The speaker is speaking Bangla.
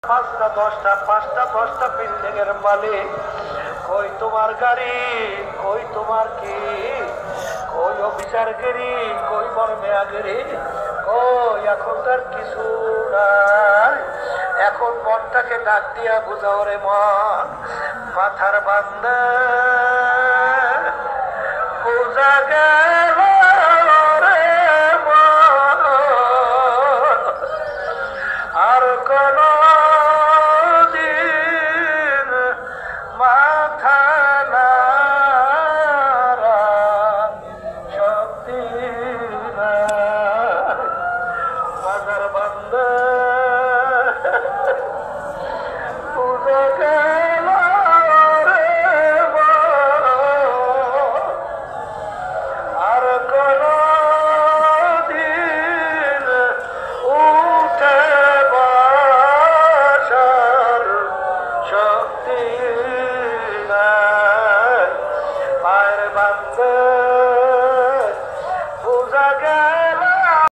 পাঁচটা দশটা বিল্ডিং এর মালিক, কই তোমার গাড়ি, কই তোমার কি, কই অফিসারগিরি, কই বর্মেয়াগিরি, কই এখন তার কিছু নাই। এখন মনটাকে ডাক দিয়া বুঝাও রে মন, মাথার বান্দা বুঝা গেল রে মন, আর কোন দিন মাথা নাড়া শক্তি নাই। মাথার বান্দা বুঝা গেল রে মন, আর কোন দিন উঠে বসার শক্তি নাই। পায়ের বান্দে